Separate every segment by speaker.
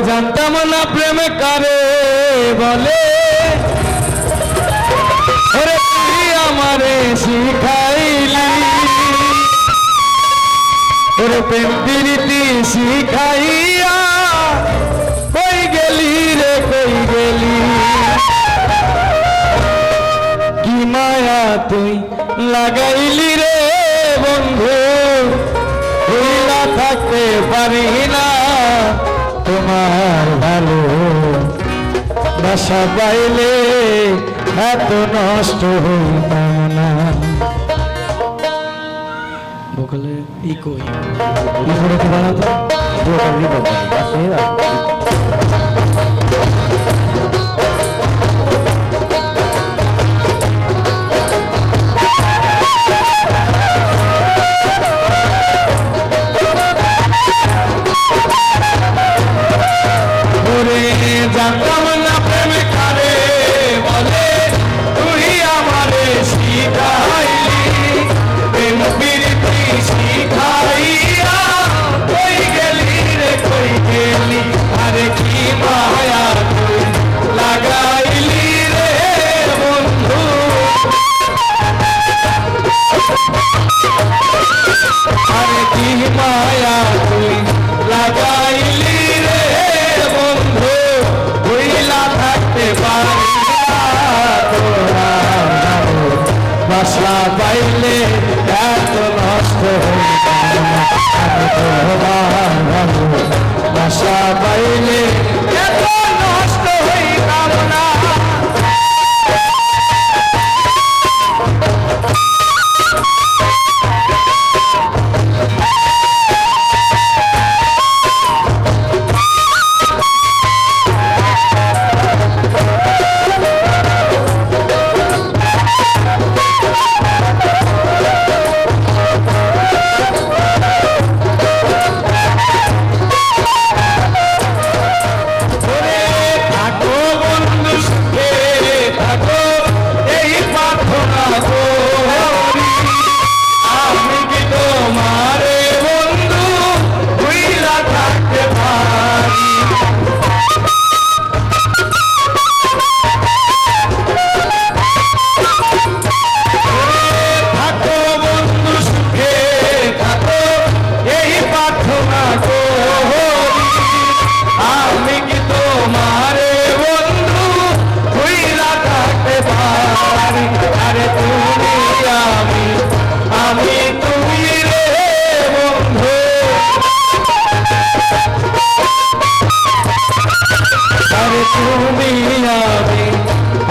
Speaker 1: জানতাম না প্রেম কারে বলে ওরে তুই আমারে শিখাইলি ওরে প্রেম প্রীতি শিখাইয়া কই গেলি রে কই গেলি কি মায়া তুই লাগাইলি রে বন্ধু ভুলা থাকতে পারি না তোমার ভালো বাসা পাইলে এত নষ্ট হইতাম না ভোকালে ইকো ইকোটা কি বানাতো ভোকাল রিভার্ব আছে জানতাম না প্রেম কারে বলে তুই আমারে শিখাইলি প্রেম প্রীতি শিখাইয়া কই গেলি রে কই গেলি আরে কি মায়া তুই লাগাইলি রে বন্ধু আরে কি মায়া তুই লাগাইলি রে বন্ধু ভুলা থাকতে পারি না বাসা পাইলে এত নষ্ট বাসা পাইলে এত নষ্ট হইতাম না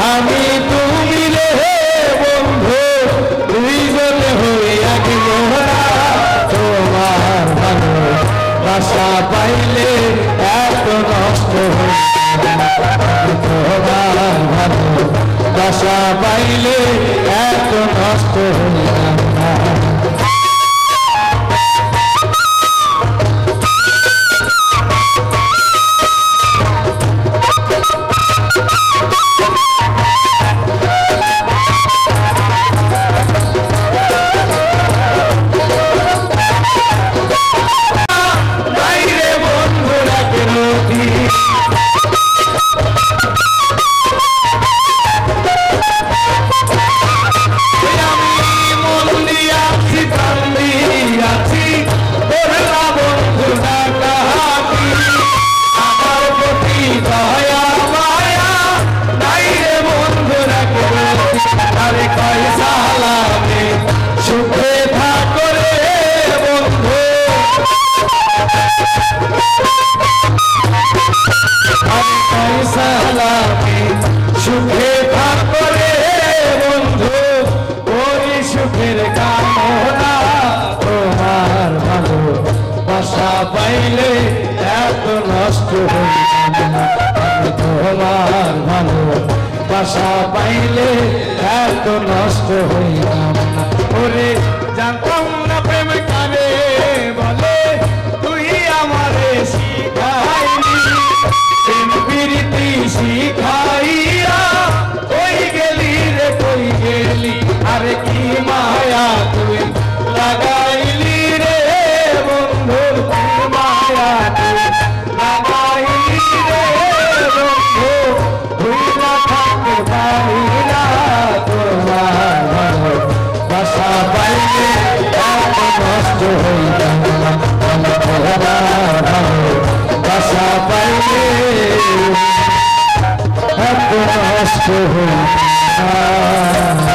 Speaker 1: আমি তুমি রে বন্ধু দুইজন হইয়া গেল তোমার ভালো বাসা পাইলে এত নষ্ট তোমার ভালো বাসা পাইলে এত নষ্ট হইলাম না সুখে থাকরে বন্ধু ওই সুখের কামনা তোমার ভালো বাসা পাইলে এত নষ্ট তোমার ভালো বাসা পাইলে এত নষ্ট হইলাম না ওরে জানতাম না প্রেম কারে বলে তুই আমারে শিখাইলি প্রেম প্রীতি শিখাইয়া কই গেলি রে কই গেলি আরে কি মায়া তুই লাগাইলি রে বন্ধু কি মায়া তুই লাগাইলি হই না আমি তোমার ভালোবাসা পাইলে এত নষ্ট হই না